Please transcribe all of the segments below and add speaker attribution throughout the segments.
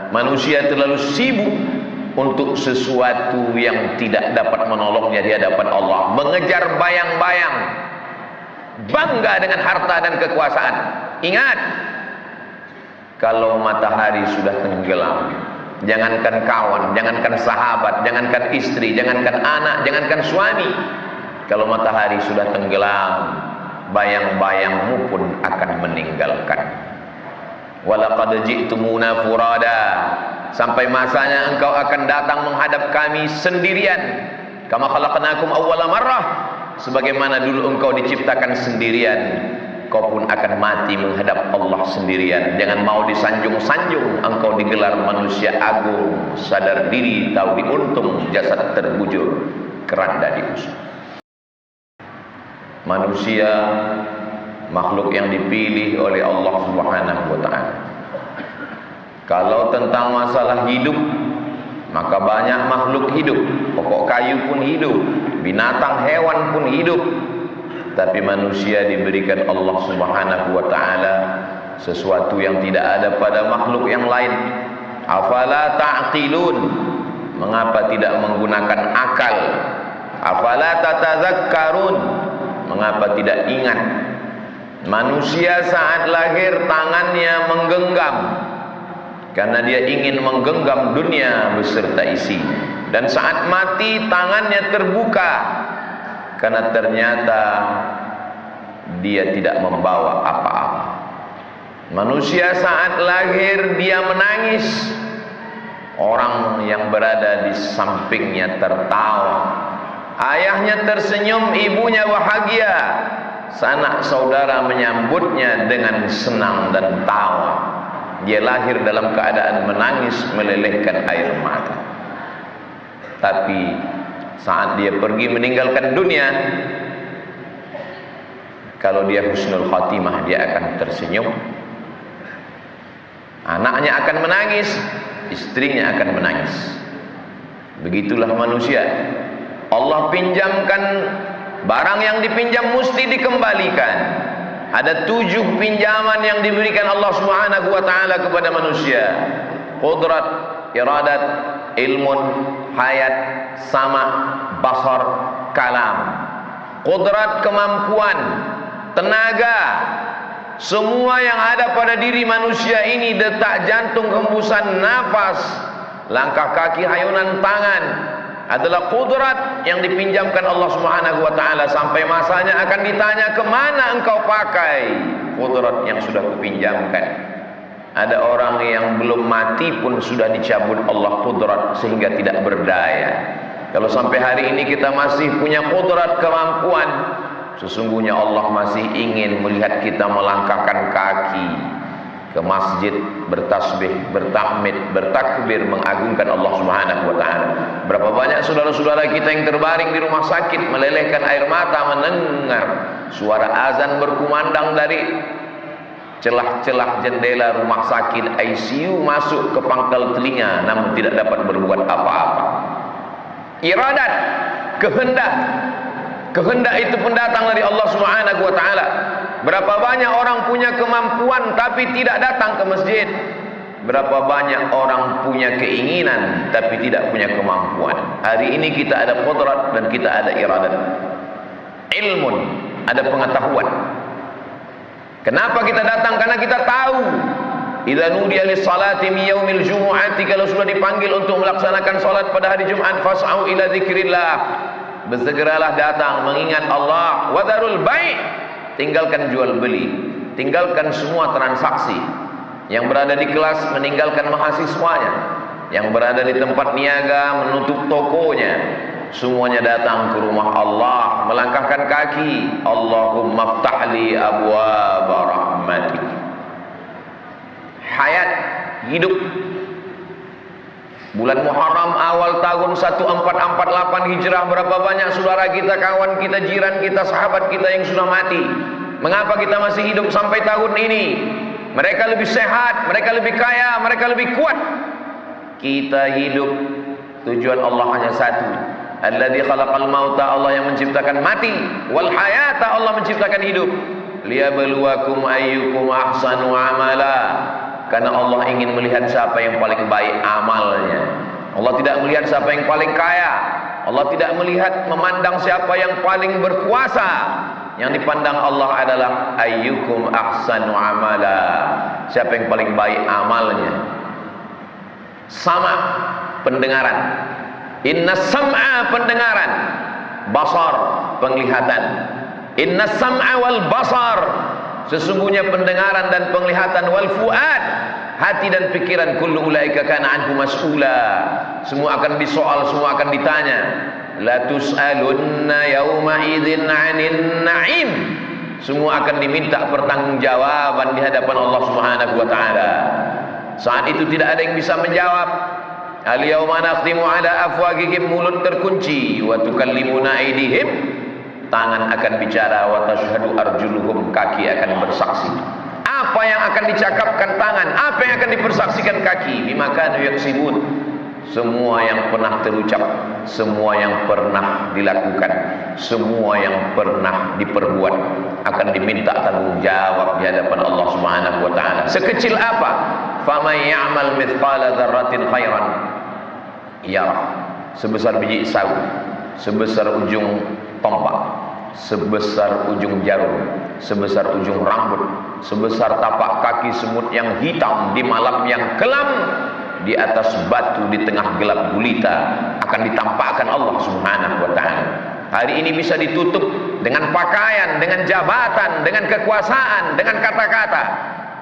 Speaker 1: Manusia terlalu sibuk untuk sesuatu yang tidak dapat menolongnya di hadapan Allah, mengejar bayang-bayang, bangga dengan harta dan kekuasaan. Ingat, kalau matahari sudah tenggelam, jangankan kawan, jangankan sahabat, jangankan istri, jangankan anak, jangankan suami, kalau matahari sudah tenggelam, bayang-bayangmu pun akan meninggalkan. Walaqad ji'tumuna furada, sampai masanya engkau akan datang menghadap kami sendirian. Kama khalaqnakum awwala marrah, sebagaimana dulu engkau diciptakan sendirian, kau pun akan mati menghadap Allah sendirian. Jangan mau disanjung-sanjung, engkau digelar manusia agung, sadar diri, tahu diuntung, jasad terbujur, keranda diusung. Manusia makhluk yang dipilih oleh Allah Subhanahu wa ta'ala. Kalau tentang masalah hidup, maka banyak makhluk hidup. Pokok kayu pun hidup, binatang hewan pun hidup. Tapi manusia diberikan Allah Subhanahu wa ta'ala sesuatu yang tidak ada pada makhluk yang lain. Afala ta'qilun, mengapa tidak menggunakan akal? Afala tatadzakkarun, mengapa tidak ingat? Manusia saat lahir tangannya menggenggam karena dia ingin menggenggam dunia beserta isi, dan saat mati tangannya terbuka karena ternyata dia tidak membawa apa-apa. Manusia saat lahir dia menangis, orang yang berada di sampingnya tertawa, ayahnya tersenyum, ibunya bahagia, sanak saudara menyambutnya dengan senang dan tawa. Dia lahir dalam keadaan menangis, melelehkan air mata. Tapi saat dia pergi meninggalkan dunia, kalau dia husnul khatimah, dia akan tersenyum. Anaknya akan menangis, istrinya akan menangis. Begitulah manusia. Allah pinjamkan barang, yang dipinjam mesti dikembalikan. Ada 7 pinjaman yang diberikan Allah Subhanahu wa ta'ala kepada manusia: qudrat, iradat, ilmun, hayat, sama, basar, kalam. Qudrat, kemampuan, tenaga, semua yang ada pada diri manusia ini, detak jantung, hembusan nafas, langkah kaki, hayunan tangan, adalah qudrat yang dipinjamkan Allah Subhanahu wa ta'ala. Sampai masanya akan ditanya, kemana engkau pakai qudrat yang sudah kupinjamkan? Ada orang yang belum mati pun sudah dicabut Allah qudrat sehingga tidak berdaya. Kalau sampai hari ini kita masih punya qudrat, kemampuan, sesungguhnya Allah masih ingin melihat kita melangkahkan kaki ke masjid, bertasbih, bertahmid, bertakbir, mengagungkan Allah Subhanahu wa ta'ala. Berapa banyak saudara-saudara kita yang terbaring di rumah sakit, melelehkan air mata mendengar suara azan berkumandang dari celah-celah jendela rumah sakit, ICU masuk ke pangkal telinga, namun tidak dapat berbuat apa-apa. Iradat, kehendak. Kehendak itu pun datang dari Allah Subhanahu wa ta'ala. Berapa banyak orang punya kemampuan tapi tidak datang ke masjid. Berapa banyak orang punya keinginan tapi tidak punya kemampuan. Hari ini kita ada qudrat dan kita ada iradat. Ilmun, ada pengetahuan. Kenapa kita datang? Karena kita tahu, idza nudiya lis-salati min yaumil jumu'ati, kalau sudah dipanggil untuk melaksanakan salat pada hari Jumat, fas'au ila dzikrillah, bersegeralah datang mengingat Allah. Wa dzarul bai', tinggalkan jual beli, tinggalkan semua transaksi. Yang berada di kelas meninggalkan mahasiswanya, yang berada di tempat niaga menutup tokonya, semuanya datang ke rumah Allah, melangkahkan kaki, Allahumma ftahli abwaaba rahmatik. Hayat, hidup. Bulan Muharram awal tahun 1448 Hijrah, berapa banyak saudara kita, kawan kita, jiran kita, sahabat kita yang sudah mati. Mengapa kita masih hidup sampai tahun ini? Mereka lebih sehat, mereka lebih kaya, mereka lebih kuat. Kita hidup, tujuan Allah hanya satu. Alladzi khalaqal mauta, Allah yang menciptakan mati, wal hayata, Allah menciptakan hidup. Liyabluwakum ayyukum ahsanu amala, Karena Allah ingin melihat siapa yang paling baik amalnya. Allah tidak melihat siapa yang paling kaya. Allah tidak melihat memandang siapa yang paling berkuasa. Yang dipandang Allah adalah ayyukum ahsanu amala. Siapa yang paling baik amalnya. Sama pendengaran. Inna sam'a pendengaran, basar penglihatan. Inna sam'a wal basar, sesungguhnya pendengaran dan penglihatan, wal fuad, hati dan pikiran, kullu ulaika kana anhu mas'ula, semua akan disoal, semua akan ditanya. La tus'alunna yawma idzin 'anil na'im, semua akan diminta pertanggungjawaban di hadapan Allah Subhanahu wa taala. Saat itu tidak ada yang bisa menjawab. Al-yawma nakhtimu ala afwahihim, mulut terkunci, wa tukallimuna aydihim, tangan akan bicara, wa tashhadu arjuluhum, kaki akan bersaksi. Apa yang akan dicakapkan tangan, apa yang akan dipersaksikan kaki, bima kanu yaksibun, semua yang pernah terucap, semua yang pernah dilakukan, semua yang pernah diperbuat akan diminta tanggung jawab di hadapan Allah Subhanahu wa taala. Sekecil apa? Faman ya'mal mithqala dzarratin khairan yarah, sebesar biji sawi, sebesar ujung tombak, sebesar ujung jarum, sebesar ujung rambut, sebesar tapak kaki semut yang hitam di malam yang kelam, di atas batu di tengah gelap gulita, akan ditampakkan Allah Subhanahu wa taala. Hari ini bisa ditutup dengan pakaian, dengan jabatan, dengan kekuasaan, dengan kata-kata,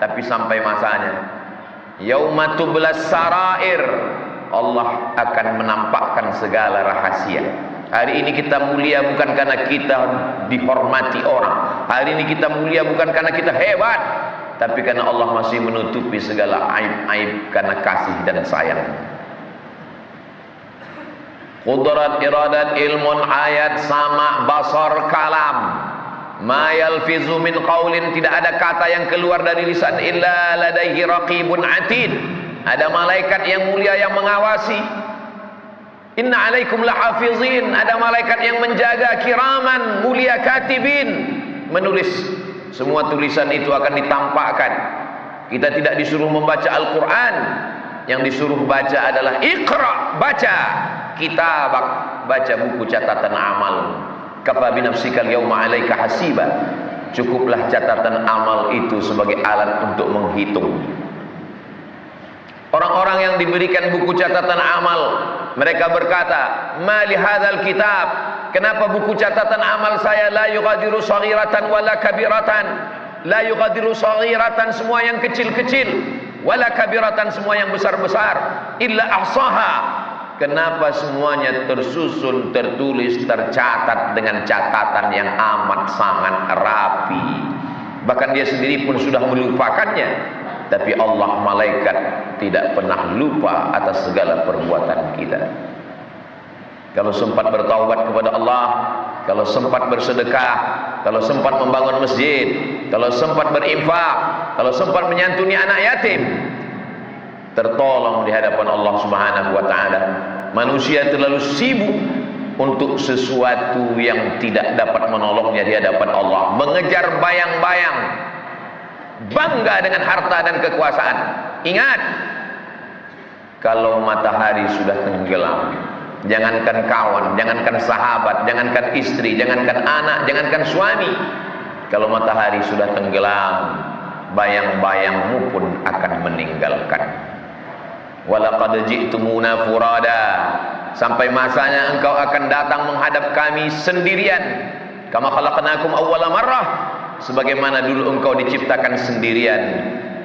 Speaker 1: tapi sampai masanya yauma tublas sarair, Allah akan menampakkan segala rahasia. Hari ini kita mulia bukan karena kita dihormati orang. Hari ini kita mulia bukan karena kita hebat, tapi karena Allah masih menutupi segala aib-aib karena kasih dan sayang. Qudrat, iradat, ilmun, ayat, sama, basar, kalam. Ma yalfizu min qaulin, tidak ada kata yang keluar dari lisan illa ladaihi raqibun atid. Ada malaikat yang mulia yang mengawasi. Inna alaikum lahafizin, ada malaikat yang menjaga, kiraman, mulia katibin, menulis. Semua tulisan itu akan ditampakkan. Kita tidak disuruh membaca Al-Quran, yang disuruh baca adalah Iqra, baca kitabak, baca buku catatan amal. Kafa binafsikal yauma alaika hasiba, cukuplah catatan amal itu sebagai alat untuk menghitung. Orang-orang yang diberikan buku catatan amal, mereka berkata, ma li hadzal kitab, kenapa buku catatan amal saya la yughadiru saghiratan wala kabiratan, la yughadiru saghiratan, semua yang kecil-kecil, wala kabiratan, semua yang besar-besar, illa ahsaha, kenapa semuanya tersusun, tertulis, tercatat dengan catatan yang amat sangat rapi. Bahkan dia sendiri pun sudah melupakannya. Tapi Allah, malaikat tidak pernah lupa atas segala perbuatan kita. Kalau sempat bertaubat kepada Allah, kalau sempat bersedekah, kalau sempat membangun masjid, kalau sempat berinfak, kalau sempat menyantuni anak yatim, tertolong di hadapan Allah Subhanahu wa taala. Manusia terlalu sibuk untuk sesuatu yang tidak dapat menolongnya di hadapan Allah, mengejar bayang-bayang, bangga dengan harta dan kekuasaan. Ingat, kalau matahari sudah tenggelam, jangankan kawan, jangankan sahabat, jangankan istri, jangankan anak, jangankan suami, kalau matahari sudah tenggelam, bayang-bayangmu pun akan meninggalkan. Walaqad ji'tumuna furada, sampai masanya engkau akan datang menghadap kami sendirian. Kama khalaqnakum awwala marrah, sebagaimana dulu engkau diciptakan sendirian,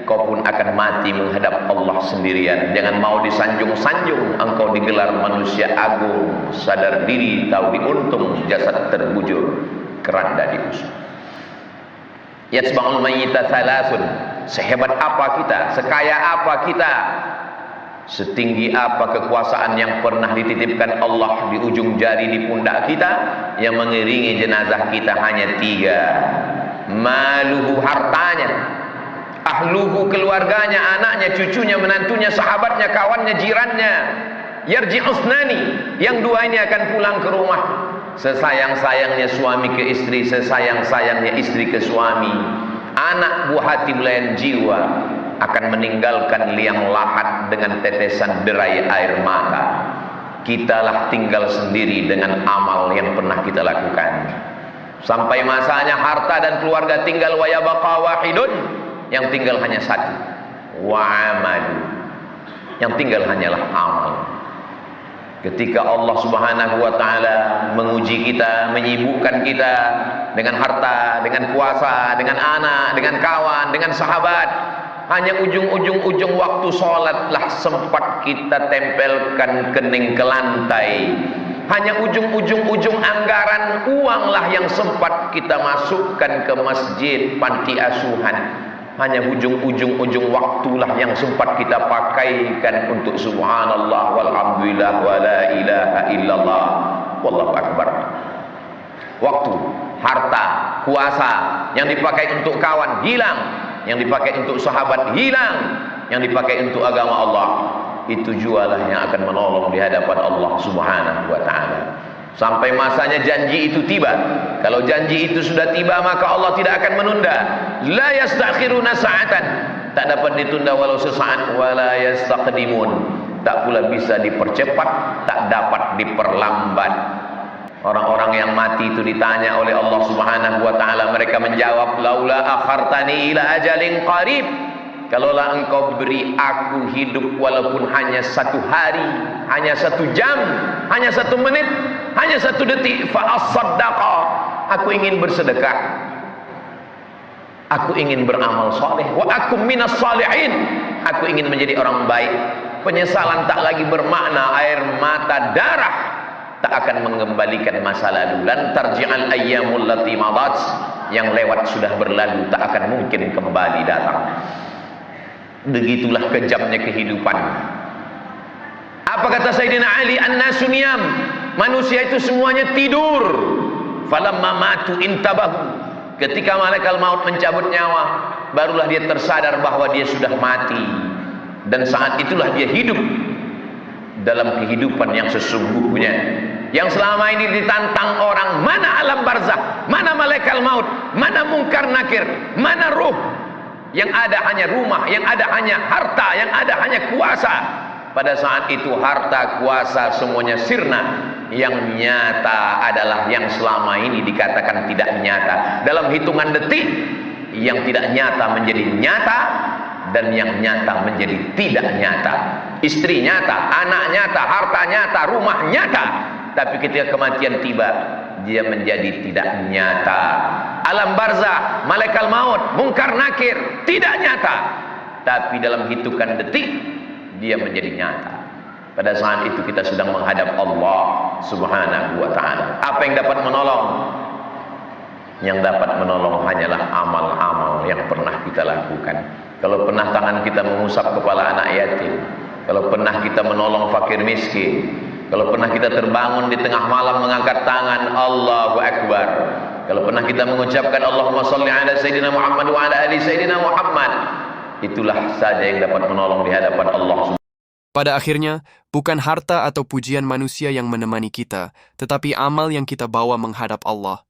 Speaker 1: kau pun akan mati menghadap Allah sendirian. Jangan mau disanjung-sanjung, engkau digelar manusia agung, sadar diri, tahu diuntung, jasad terbujur, keranda diusung. Yatsba'ul mayyita thalathun, sehebat apa kita, sekaya apa kita, setinggi apa kekuasaan yang pernah dititipkan Allah di ujung jari di pundak kita, yang mengiringi jenazah kita hanya 3. Maluhu, hartanya, ahluhu, keluarganya, anaknya, cucunya, menantunya, sahabatnya, kawannya, jirannya. Yarji'usnani, yang 2 ini akan pulang ke rumah. Sesayang-sayangnya suami ke istri, sesayang-sayangnya istri ke suami. Anak buah hati belayan jiwa, akan meninggalkan liang lahat dengan tetesan derai air mata. Kitalah tinggal sendiri dengan amal yang pernah kita lakukan. Sampai masanya harta dan keluarga tinggal, wa yabqa wahidun, yang tinggal hanya satu, wa amal, yang tinggal hanyalah amal. Ketika Allah Subhanahu wa taala menguji kita, menyibukkan kita dengan harta, dengan kuasa, dengan anak, dengan kawan, dengan sahabat, hanya ujung waktu sholatlah sempat kita tempelkan kening ke lantai. Hanya ujung anggaran uanglah yang sempat kita masukkan ke masjid, panti asuhan. Hanya ujung waktulah yang sempat kita pakaikan untuk subhanallah walhamdulillah wa la ilaha illallah wallahu akbar. Waktu, harta, kuasa yang dipakai untuk kawan hilang, yang dipakai untuk sahabat hilang, yang dipakai untuk agama Allah. Itu jualah yang akan menolong di hadapan Allah Subhanahu wa taala. Sampai masanya janji itu tiba. Kalau janji itu sudah tiba, maka Allah tidak akan menunda. La yastakhiruna sa'atan, tak dapat ditunda walau sesaat, wala yastaqdimun, tak pula bisa dipercepat, tak dapat diperlambat. Orang-orang yang mati itu ditanya oleh Allah Subhanahu wa taala, mereka menjawab, laula akhartani ila ajalin qarib, kalaulah engkau beri aku hidup walaupun hanya 1 hari, hanya 1 jam, hanya 1 menit, hanya 1 detik, fa as-saddaqa, aku ingin bersedekah, aku ingin beramal soleh, wa akum minas salihin, aku ingin menjadi orang baik. Penyesalan tak lagi bermakna air mata darah, tak akan mengembalikan masa lalu. Lan tarji'al ayyamul lati madat, yang lewat sudah berlalu, tak akan mungkin kembali datang. Begitulah kejamnya kehidupan. Apa kata Sayyidina Ali? An-nasu niyam, manusia itu semuanya tidur. Falamma matu intabahu, ketika malaikat maut mencabut nyawa, barulah dia tersadar bahwa dia sudah mati. Dan saat itulah dia hidup dalam kehidupan yang sesungguhnya, yang selama ini ditantang orang. Mana alam barzakh, mana malaikat maut, mana mungkar nakir, mana ruh. Yang ada hanya rumah, yang ada hanya harta, yang ada hanya kuasa. Pada saat itu harta, kuasa semuanya sirna. Yang nyata adalah yang selama ini dikatakan tidak nyata. Dalam hitungan detik, yang tidak nyata menjadi nyata, dan yang nyata menjadi tidak nyata. Istri nyata, anak nyata, harta nyata, rumah nyata. Tapi ketika kematian tiba, dia menjadi tidak nyata. Alam barzakh, malaikat maut, mungkar nakir, tidak nyata. Tapi dalam hitungan detik, dia menjadi nyata. Pada saat itu kita sedang menghadap Allah Subhanahu wa ta'ala. Apa yang dapat menolong? Yang dapat menolong hanyalah amal-amal yang pernah kita lakukan. Kalau pernah tangan kita mengusap kepala anak yatim, kalau pernah kita menolong fakir miskin, kalau pernah kita terbangun di tengah malam mengangkat tangan Allahu Akbar, kalau pernah kita mengucapkan Allahumma sholli ala Sayyidina Muhammad wa ala ali Sayyidina Muhammad, itulah saja yang dapat menolong di hadapan Allah.
Speaker 2: Pada akhirnya, bukan harta atau pujian manusia yang menemani kita, tetapi amal yang kita bawa menghadap Allah.